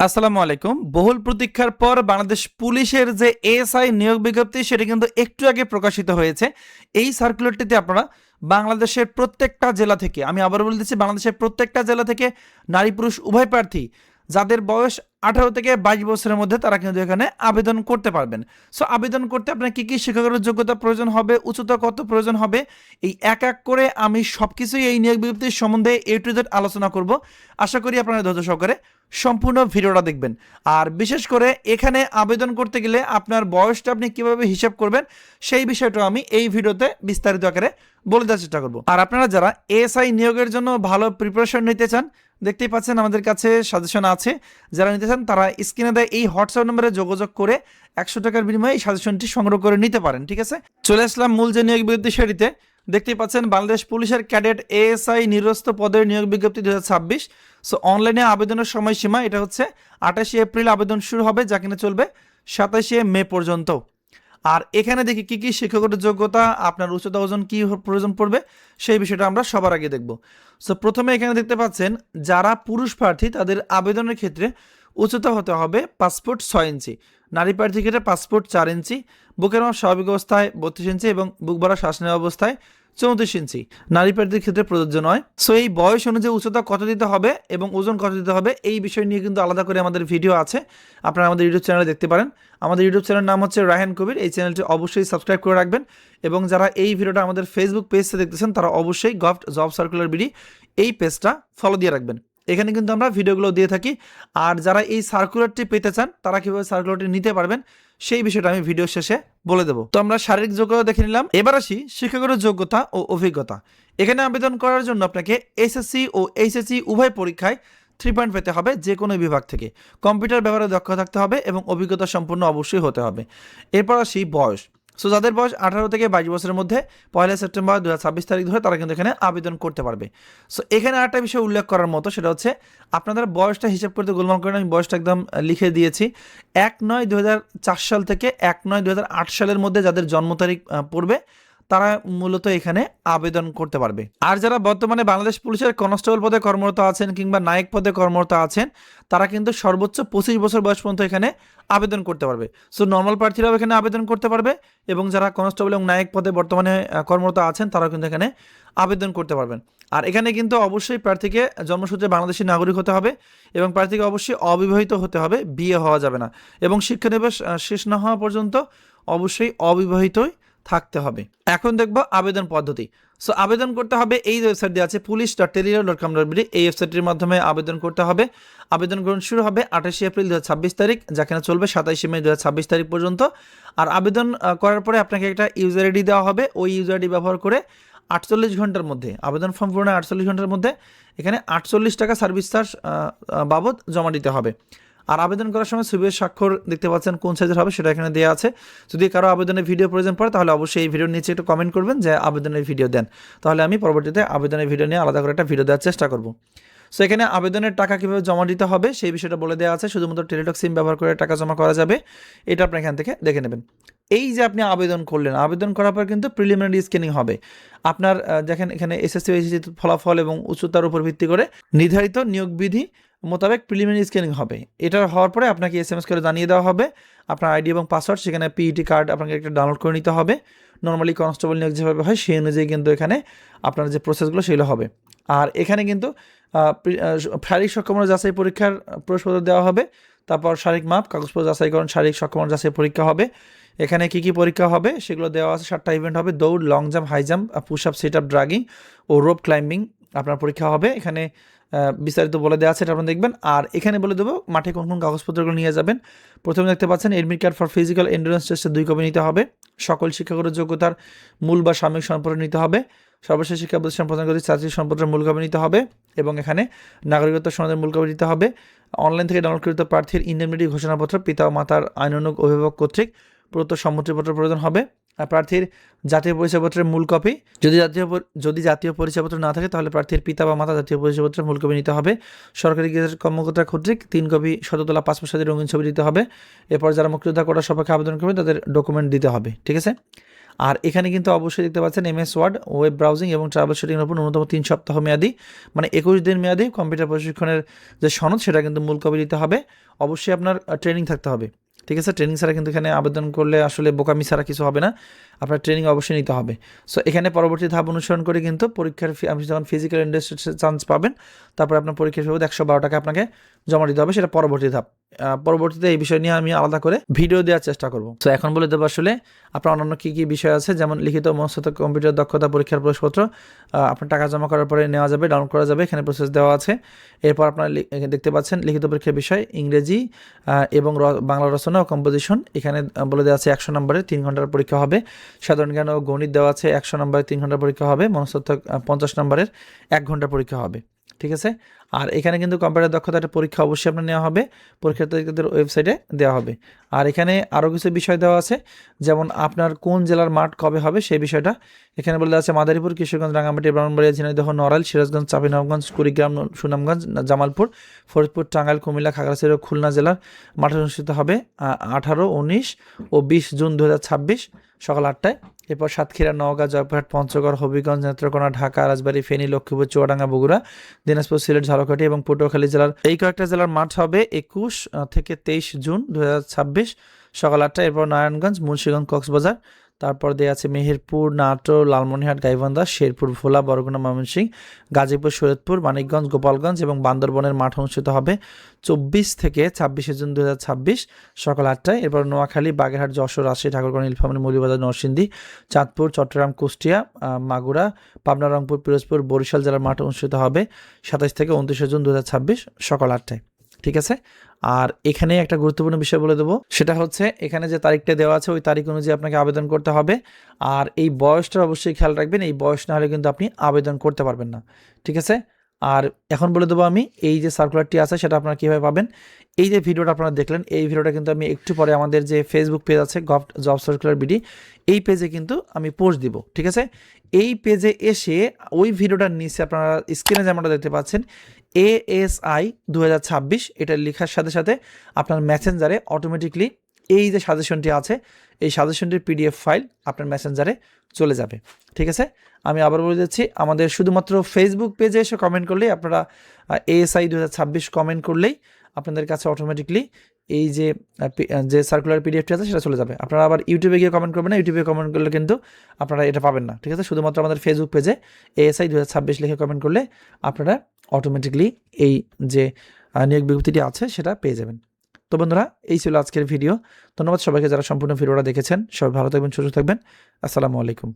আসসালামু আলাইকুম। বহুল প্রতীক্ষার পর বাংলাদেশ পুলিশের যে এএসআই নিয়োগ বিজ্ঞপ্তি সেটি কিন্তু একটু আগে প্রকাশিত হয়েছে। এই সার্কুলারটিতে আপনারা বাংলাদেশের প্রত্যেকটা জেলা থেকে, আমি আবার বলে দিচ্ছি, বাংলাদেশের প্রত্যেকটা জেলা থেকে নারী পুরুষ উভয় প্রার্থী যাদের বয়স 18 থেকে 22 বছরের মধ্যে তারা কিন্তু এখানে আবেদন করতে পারবেন। সো আবেদন করতে আপনার কী কী শিক্ষাগত যোগ্যতা প্রয়োজন হবে, উচ্চতা কত প্রয়োজন হবে, এই এক এক করে আমি সব কিছুই এই নিয়োগ বিজ্ঞপ্তির সম্বন্ধে এ টু জেড আলোচনা করব। আশা করি আপনারা ধৈর্য সহকারে সম্পূর্ণ ভিডিওটা দেখবেন। আর বিশেষ করে এখানে আবেদন করতে গেলে আপনার বয়সটা আপনি কিভাবে হিসাব করবেন সেই বিষয়টা আমি এই ভিডিওতে বিস্তারিত আকারে বলে দেওয়ার চেষ্টা করব। আর আপনারা যারা এএসআই নিয়োগের জন্য ভালো প্রিপারেশন নিতে চান, দেখতেই পাচ্ছেন আমাদের কাছে সাজেশন আছে। যারা নিতে চান তারা স্ক্রিনে দেয় এই হোয়াটসঅ্যাপ নম্বরে যোগাযোগ করে 100 টাকার বিনিময়ে এই সাজেশনটি সংগ্রহ করে নিতে পারেন। ঠিক আছে, চলে আসলাম মূল যে নিয়োগ বিজ্ঞপ্তি সেটিতে। দেখতেই পাচ্ছেন বাংলাদেশ পুলিশের ক্যাডেট এএসআই নিরস্ত পদের নিয়োগ বিজ্ঞপ্তি 2026। সো অনলাইনে আবেদনের সময়সীমা এটা হচ্ছে 28 এপ্রিল আবেদন শুরু হবে, যা কিনা চলবে 27 মে পর্যন্ত। আর এখানে দেখি কি কি শিক্ষাগত যোগ্যতা, আপনার উচ্চতা ওজন কি প্রয়োজন পড়বে সেই বিষয়টা আমরা সবার আগে দেখব। সো প্রথমে এখানে দেখতে পাচ্ছেন যারা পুরুষ প্রার্থী তাদের আবেদনের ক্ষেত্রে উচ্চতা হতে হবে 5 ফুট 6 ইঞ্চি, নারী প্রার্থীর ক্ষেত্রে 5 ফুট 4 ইঞ্চি, বুকের মাপ স্বাভাবিক অবস্থায় 32 ইঞ্চি এবং বুক ভরা শ্বাস নেওয়া অবস্থায় 34 ইঞ্চি, নারী প্রার্থীর ক্ষেত্রে প্রযোজ্য নয়। সো এই বয়স অনুযায়ী উচ্চতা কত দিতে হবে এবং ওজন কত দিতে হবে এই বিষয় নিয়ে কিন্তু আলাদা করে আমাদের ভিডিও আছে, আপনারা আমাদের ইউটিউব চ্যানেলে দেখতে পারেন। আমাদের ইউটিউব চ্যানেলের নাম হচ্ছে রায়হান কবির। এই চ্যানেলটি অবশ্যই সাবস্ক্রাইব করে রাখবেন এবং যারা এই ভিডিওটা আমাদের ফেসবুক পেজে দেখতেছেন তারা অবশ্যই গভট জব সার্কুলার বিডি এই পেজটা ফলো দিয়ে রাখবেন। এখানে কিন্তু আমরা ভিডিওগুলো দিয়ে থাকি। আর যারা এই সার্কুলারটি পেতে চান তারা কীভাবে সার্কুলারটি নিতে পারবেন সেই বিষয়টা আমি ভিডিও শেষে বলে দেবো। তো আমরা শারীরিক যোগ্যতা দেখে নিলাম, এবার আসি শিক্ষাগত যোগ্যতা ও অভিজ্ঞতা। এখানে আবেদন করার জন্য আপনাকে এসএসসি ও এইচএসসি উভয় পরীক্ষায় 3 পয়েন্ট পেতে হবে যে কোনো বিভাগ থেকে, কম্পিউটার ব্যবহারে দক্ষ থাকতে হবে এবং অভিজ্ঞতা সম্পন্ন অবশ্যই হতে হবে। এরপর আসি বয়স। সো যাদের বয়স 18 থেকে 22 বছরের মধ্যে 1 সেপ্টেম্বর 2026 তারিখ ধরে তারা কিন্তু এখানে আবেদন করতে পারবে। সো এখানে আরেকটা বিষয় উল্লেখ করার মতো, সেটা হচ্ছে আপনাদের বয়সটা হিসাব করতে গোলমাল করেন, আমি বয়সটা একদম লিখে দিয়েছি। 1/9/2004 সাল থেকে 1/9/2008 সালের মধ্যে যাদের জন্ম তারিখ পড়বে তারা মূলত এখানে আবেদন করতে পারবে। আর যারা বর্তমানে বাংলাদেশ পুলিশের কনস্টেবল পদে কর্মরত আছেন কিংবা নায়ক পদে কর্মরত আছেন তারা কিন্তু সর্বোচ্চ 25 বছর বয়স পর্যন্ত এখানে আবেদন করতে পারবে। সো নর্মাল প্রার্থীরাও এখানে আবেদন করতে পারবে এবং যারা কনস্টেবল এবং নায়ক পদে বর্তমানে কর্মরত আছেন তারাও কিন্তু এখানে আবেদন করতে পারবেন। আর এখানে কিন্তু অবশ্যই প্রার্থীকে জন্মসূত্রে বাংলাদেশি নাগরিক হতে হবে এবং প্রার্থীকে অবশ্যই অবিবাহিত হতে হবে, বিয়ে হওয়া যাবে না এবং শিক্ষানিবাস শেষ না হওয়া পর্যন্ত অবশ্যই অবিবাহিতই থাকতে হবে। এখন দেখব আবেদন পদ্ধতি। সো আবেদন করতে হবে এই ওয়েবসাইট দিয়ে আছে police.telerio.com.bd, এই ওয়েবসাইটের মাধ্যমে আবেদন করতে হবে। আবেদন গ্রহণ শুরু হবে 28 এপ্রিল 2026 তারিখ, যেখানে চলবে 27 মে 2026 তারিখ পর্যন্ত। আর আবেদন করার পরে আপনাকে একটা ইউজার আইডি দেওয়া হবে, ওই ইউজার আইডি ব্যবহার করে 48 ঘন্টার মধ্যে আবেদন ফর্ম পূরণে 48 ঘন্টার মধ্যে এখানে 48 টাকা সার্ভিস চার্জ বাবদ জমা দিতে হবে। আর আবেদন করার সময় ছবির স্বাক্ষর দেখতে পাচ্ছেন কোন সাইজের হবে সেটা এখানে দেওয়া আছে। যদি কারো আবেদনের ভিডিও প্রয়োজন পড়ে তাহলে অবশ্যই এই ভিডিওর নিচে একটু কমেন্ট করবেন যে আবেদনের ভিডিও দেন, তাহলে আমি পরবর্তীতে আবেদনের ভিডিও নিয়ে আলাদা করে একটা ভিডিও দেওয়ার চেষ্টা করব। সো এখানে আবেদনের টাকা কীভাবে জমা দিতে হবে সেই বিষয়টা বলে দেওয়া আছে, শুধুমাত্র টেলিটক সিম ব্যবহার করে টাকা জমা করা যাবে, এটা আপনি এখান থেকে দেখে নেবেন। এই যে আপনি আবেদন করলেন, আবেদন করার পর কিন্তু প্রিলিমিনারি স্ক্যানিং হবে। আপনার দেখেন এখানে এসএসসি এইচএসসি ফলাফল এবং উচ্চতার উপর ভিত্তি করে নির্ধারিত নিয়োগ বিধি মোতাবেক প্রিলিমিনারি স্ক্যানিং হবে। এটা হওয়ার পরে আপনাকে এসএমএস করে জানিয়ে দেওয়া হবে আপনার আইডি এবং পাসওয়ার্ড, সেখানে পিইটি কার্ড আপনাকে একটা ডাউনলোড করে নিতে হবে। নর্মালি কনস্টেবল নিয়োগ যেভাবে হয় সেই অনুযায়ী কিন্তু এখানে আপনার যে প্রসেসগুলো সেগুলো হবে। আর এখানে কিন্তু শারীরিক সক্ষমতা যাচাই পরীক্ষার প্রশ্নপত্র দেওয়া হবে, তারপর শারীরিক মাপ, কাগজপত্র যাচাইকরণ, শারীরিক সক্ষমতা যাচাই পরীক্ষা হবে। এখানে কি কি পরীক্ষা হবে সেগুলো দেওয়া আছে, 7টা ইভেন্ট হবে, দৌড়, long jump, high jump, push up, sit up, dragging ও রোপ ক্লাইম্বিং আপনার পরীক্ষা হবে। এখানে বিস্তারিত বলে দেওয়া আছে, এটা আপনারা দেখবেন। আর এখানে বলে দেবো মাঠে কোন কোন কাগজপত্রগুলো নিয়ে যাবেন। প্রথমে দেখতে পাচ্ছেন admit card for physical endurance টেস্টের 2 কপি নিতে হবে, সকল শিক্ষাগত যোগ্যতার মূল বা সাময়িক সম্পর্ক নিতে হবে, সর্বশেষ শিক্ষা প্রতিষ্ঠান প্রদানকারী চাকরির সম্পত্তির মূল কপি নিতে হবে এবং এখানে নাগরিকত্ব সনদের মূল কপি নিতে হবে। অনলাইন থেকে ডাউনলোডকৃত প্রার্থীর ইন্ডেমনিটি ঘোষণাপত্র পিতা ও মাতার আইনানুগ অভিভাবক কর্তৃক প্রদত্ত সম্মতিপত্র প্রয়োজন হবে। প্রার্থীর জাতীয় পরিচয়পত্রের মূল কপি, যদি জাতীয় পরিচয়পত্র না থাকে তাহলে প্রার্থীর পিতা বা মাতা জাতীয় পরিচয়পত্রের মূল কপি নিতে হবে। সরকারি গেজেট কর্মকর্তা কর্তৃক 3 কপি শততলা পাসপোর্ট সাইজের রঙিন ছবি দিতে হবে। এরপর যারা মুক্তিযোদ্ধা কোটার সপক্ষে আবেদন করবে তাদের ডকুমেন্ট দিতে হবে। ঠিক আছে, আর এখানে কিন্তু অবশ্যই দেখতে পাচ্ছেন MS ওয়ার্ড, ওয়েব ব্রাউজিং এবং ট্রাভেল শুটিংয়ের উপর ন্যূনতম 3 সপ্তাহ মেয়াদি, মানে 21 দিন মেয়াদি কম্পিউটার প্রশিক্ষণের যে সনদ সেটা কিন্তু মূল কপি দিতে হবে। অবশ্যই আপনার ট্রেনিং থাকতে হবে, ঠিক আছে? ট্রেনিং ছাড়া কিন্তু এখানে আবেদন করলে আসলে বোকামি ছাড়া কিছু হবে না, আপনার ট্রেনিং অবশ্যই নিতে হবে। সো এখানে পরবর্তী ধাপ অনুসরণ করে কিন্তু পরীক্ষার ফি, আপনি যখন ফিজিক্যাল ইন্ডাস্ট্রি চান্স পাবেন, তারপর আপনার পরীক্ষার ফি 112 টাকা আপনাকে জমা দিতে হবে, সেটা পরবর্তী ধাপ। পরবর্তীতে এই বিষয় নিয়ে আমি আলাদা করে ভিডিও দেওয়ার চেষ্টা করব। তো এখন বলে দেবো আসলে আপনার অন্যান্য কী কী বিষয় আছে, যেমন লিখিত মনস্তত কম্পিউটার দক্ষতা পরীক্ষার প্রবেশপত্র আপনার টাকা জমা করার পরে নেওয়া যাবে, ডাউনলোড করা যাবে, এখানে প্রসেস দেওয়া আছে। এরপর আপনারা দেখতে পাচ্ছেন লিখিত পরীক্ষার বিষয় ইংরেজি এবং বাংলা রচনা ও কম্পোজিশন, এখানে বলে দেওয়া আছে 100 নম্বরের 3 ঘন্টার পরীক্ষা হবে। সাধারণ জ্ঞান ও গণিত দেওয়া আছে 100 নম্বরের 3 ঘন্টার পরীক্ষা হবে। মনস্তত্ত্ব 50 নম্বরের 1 ঘন্টার পরীক্ষা হবে, ঠিক আছে? আর এখানে কিন্তু কম্পিউটার দক্ষতা একটা পরীক্ষা অবশ্যই আপনার নেওয়া হবে, পরীক্ষার্থীদের ওয়েবসাইটে দেওয়া হবে। আর এখানে আরও কিছু বিষয় দেওয়া আছে, যেমন আপনার কোন জেলার মাঠ কবে হবে সেই বিষয়টা এখানে বলে দেওয়া আছে। মাদারীপুর, কিশোরগঞ্জ, রাঙ্গামাটি, ব্রাহ্মণবাড়িয়া, ঝিনাইদহ, নড়াইল, সিরাজগঞ্জ, চাঁপাইনবাবগঞ্জ, কুড়িগ্রাম, সুনামগঞ্জ, জামালপুর, ফরিদপুর, টাঙ্গাইল, কুমিল্লা, খাগড়াছড়ি ও খুলনা জেলার মাঠে অনুষ্ঠিত হবে 18, 19 ও 20 জুন 2026 সকাল 8টায়। এরপর সাতক্ষীরা, নওগাঁ, জয়পুরহাট, পঞ্চগড়, হবিগঞ্জ, নেত্রকোনা, ঢাকা, রাজবাড়ী, ফেনী, লক্ষ্মীপুর, চুয়াডাঙ্গা, বগুড়া, দিনাজপুর, সিলেট, ঝালকাঠি এবং পটুয়াখালী জেলার এই কয়েকটা জেলার মাঠ হবে 21 থেকে 23 জুন 2026 সকাল 8টায়। এরপর নারায়ণগঞ্জ, মুন্সিগঞ্জ, কক্সবাজার, তারপর দেওয়া আছে মেহেরপুর, নাটোর, লালমনিরহাট, গাইবান্ধা, শেরপুর, ভোলা, বরগুনা, ময়মনসিংহ, গাজীপুর, শরীয়তপুর, মানিকগঞ্জ, গোপালগঞ্জ এবং বান্দরবনের মাঠ অনুষ্ঠিত হবে 24 থেকে 26 জুন 2026 সকাল 8টায়। এরপর নোয়াখালী, বাগেরহাট, যশোর, রাজশাহী, ঠাকুরগাঁও, নীলফামারী, মৌলভীবাজার, নরসিংদী, চাঁদপুর, চট্টগ্রাম, কুষ্টিয়া, মাগুরা, পাবনা, রংপুর, পিরোজপুর, বরিশাল জেলার মাঠ অনুষ্ঠিত হবে 27 থেকে 29 জুন 2026 সকাল 8টায়, ঠিক আছে? আর এখানে একটা গুরুত্বপূর্ণ বিষয় বলে দেবো, সেটা হচ্ছে এখানে যে তারিখটা দেওয়া আছে ওই তারিখ অনুযায়ী আপনাকে আবেদন করতে হবে। আর এই বয়সটা অবশ্যই খেয়াল রাখবেন, এই বয়স না হলে কিন্তু আপনি আবেদন করতে পারবেন না, ঠিক আছে? আর এখন বলে দেবো আমি এই যে সার্কুলারটি আছে সেটা আপনারা কীভাবে পাবেন। এই যে ভিডিওটা আপনারা দেখলেন, এই ভিডিওটা কিন্তু আমি একটু পরে আমাদের যে ফেসবুক পেজ আছে জব সার্কুলার বিডি, এই পেজে কিন্তু আমি পোস্ট দিব, ঠিক আছে? এই পেজে এসে ওই ভিডিওটার নিচে আপনারা স্ক্রিনে যেমনটা দেখতে পাচ্ছেন ASI 2026 এটা লেখার সাথে সাথে আপনার মেসেঞ্জারে অটোমেটিকলি এই যে সাজেশনটি আছে এই সাজেশনটির PDF ফাইল আপনার মেসেঞ্জারে চলে যাবে, ঠিক আছে? আমি আবার বলে দিচ্ছি, আমাদের শুধুমাত্র ফেসবুক পেজে এসে কমেন্ট করলেই আপনারা ASI 2026 কমেন্ট করলেই আপনাদের কাছে অটোমেটিকলি এই যে সার্কুলার PDFটি আছে সেটা চলে যাবে। আপনারা আবার ইউটিউবে গিয়ে কমেন্ট করবেন না, ইউটিউবে কমেন্ট করলে কিন্তু আপনারা এটা পাবেন না, ঠিক আছে? শুধুমাত্র আমাদের ফেসবুক পেজে ASI 2026 লিখে কমেন্ট করলে আপনারা অটোমেটিকলি এই যে নিয়োগ বিজ্ঞপ্তিটি আছে সেটা পেয়ে যাবেন। তো বন্ধুরা, এই ছিল আজকের ভিডিও। ধন্যবাদ সবাইকে যারা সম্পূর্ণ ভিডিওটা দেখেছেন। সবাই ভালো থাকবেন, সুস্থ থাকবেন। আসসালামু আলাইকুম।